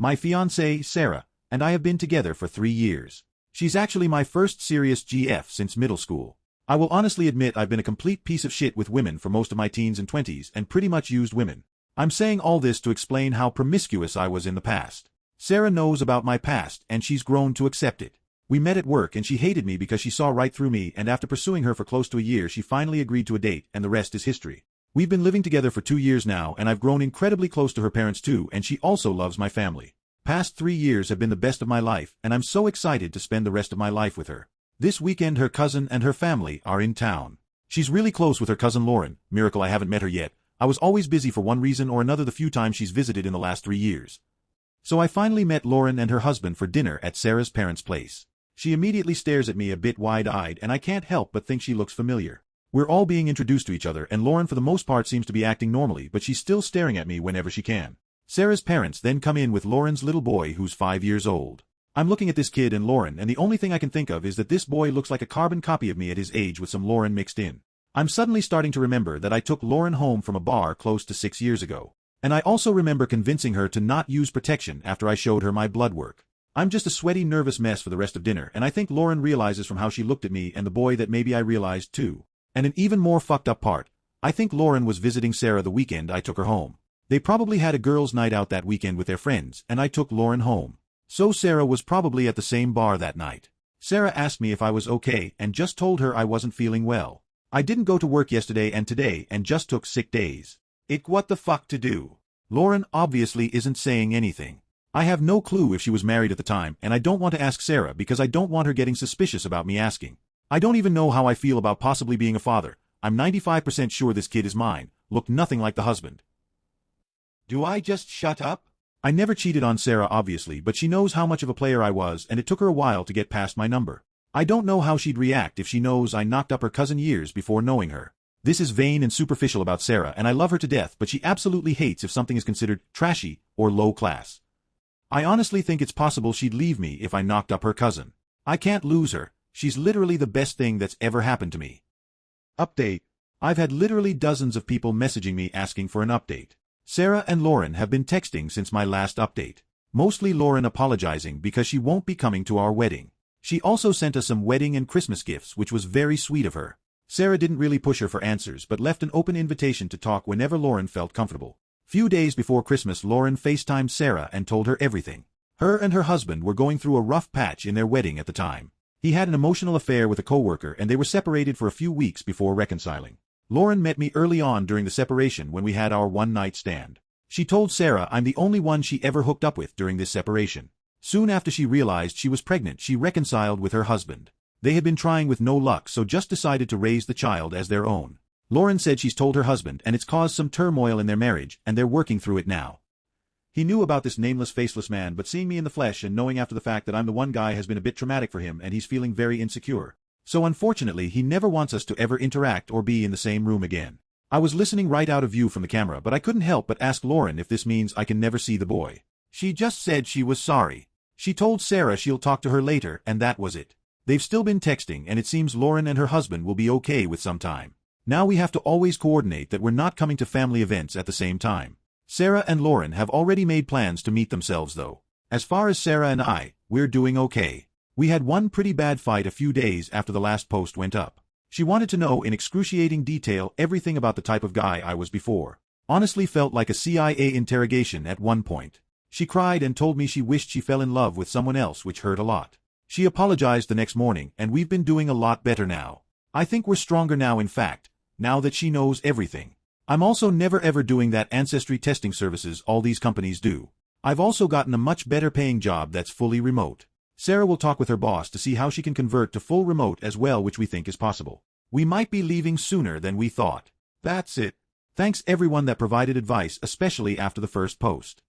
My fiancée, Sarah, and I have been together for 3 years. She's actually my first serious GF since middle school. I will honestly admit I've been a complete piece of shit with women for most of my teens and 20s and pretty much used women. I'm saying all this to explain how promiscuous I was in the past. Sarah knows about my past and she's grown to accept it. We met at work and she hated me because she saw right through me, and after pursuing her for close to a year she finally agreed to a date, and the rest is history. We've been living together for 2 years now and I've grown incredibly close to her parents too, and she also loves my family. Past 3 years have been the best of my life and I'm so excited to spend the rest of my life with her. This weekend her cousin and her family are in town. She's really close with her cousin Lauren. Miracle I haven't met her yet. I was always busy for one reason or another the few times she's visited in the last 3 years. So I finally met Lauren and her husband for dinner at Sarah's parents' place. She immediately stares at me a bit wide-eyed and I can't help but think she looks familiar. We're all being introduced to each other and Lauren for the most part seems to be acting normally, but she's still staring at me whenever she can. Sarah's parents then come in with Lauren's little boy who's 5 years old. I'm looking at this kid and Lauren, and the only thing I can think of is that this boy looks like a carbon copy of me at his age with some Lauren mixed in. I'm suddenly starting to remember that I took Lauren home from a bar close to 6 years ago. And I also remember convincing her to not use protection after I showed her my blood work. I'm just a sweaty, nervous mess for the rest of dinner, and I think Lauren realizes from how she looked at me and the boy that maybe I realized too. And an even more fucked up part, I think Lauren was visiting Sarah the weekend I took her home. They probably had a girls' night out that weekend with their friends, and I took Lauren home. So Sarah was probably at the same bar that night. Sarah asked me if I was okay and just told her I wasn't feeling well. I didn't go to work yesterday and today and just took sick days. What the fuck to do? Lauren obviously isn't saying anything. I have no clue if she was married at the time, and I don't want to ask Sarah because I don't want her getting suspicious about me asking. I don't even know how I feel about possibly being a father. I'm 95% sure this kid is mine. Looked nothing like the husband. Do I just shut up? I never cheated on Sarah obviously, but she knows how much of a player I was and it took her a while to get past my number. I don't know how she'd react if she knows I knocked up her cousin years before knowing her. This is vain and superficial about Sarah and I love her to death, but she absolutely hates if something is considered trashy or low class. I honestly think it's possible she'd leave me if I knocked up her cousin. I can't lose her. She's literally the best thing that's ever happened to me. Update. I've had literally dozens of people messaging me asking for an update. Sarah and Lauren have been texting since my last update. Mostly Lauren apologizing because she won't be coming to our wedding. She also sent us some wedding and Christmas gifts, which was very sweet of her. Sarah didn't really push her for answers but left an open invitation to talk whenever Lauren felt comfortable. Few days before Christmas Lauren FaceTimed Sarah and told her everything. Her and her husband were going through a rough patch in their wedding at the time. He had an emotional affair with a coworker and they were separated for a few weeks before reconciling. Lauren met me early on during the separation when we had our one-night stand. She told Sarah I'm the only one she ever hooked up with during this separation. Soon after she realized she was pregnant, she reconciled with her husband. They had been trying with no luck, so just decided to raise the child as their own. Lauren said she's told her husband and it's caused some turmoil in their marriage and they're working through it now. He knew about this nameless, faceless man, but seeing me in the flesh and knowing after the fact that I'm the one guy has been a bit traumatic for him and he's feeling very insecure. So unfortunately he never wants us to ever interact or be in the same room again. I was listening right out of view from the camera, but I couldn't help but ask Lauren if this means I can never see the boy. She just said she was sorry. She told Sarah she'll talk to her later and that was it. They've still been texting and it seems Lauren and her husband will be okay with some time. Now we have to always coordinate that we're not coming to family events at the same time. Sarah and Lauren have already made plans to meet themselves though. As far as Sarah and I, we're doing okay. We had one pretty bad fight a few days after the last post went up. She wanted to know in excruciating detail everything about the type of guy I was before. Honestly felt like a CIA interrogation at one point. She cried and told me she wished she fell in love with someone else, which hurt a lot. She apologized the next morning and we've been doing a lot better now. I think we're stronger now, in fact, now that she knows everything. I'm also never ever doing that ancestry testing services all these companies do. I've also gotten a much better paying job that's fully remote. Sarah will talk with her boss to see how she can convert to full remote as well, which we think is possible. We might be leaving sooner than we thought. That's it. Thanks everyone that provided advice, especially after the first post.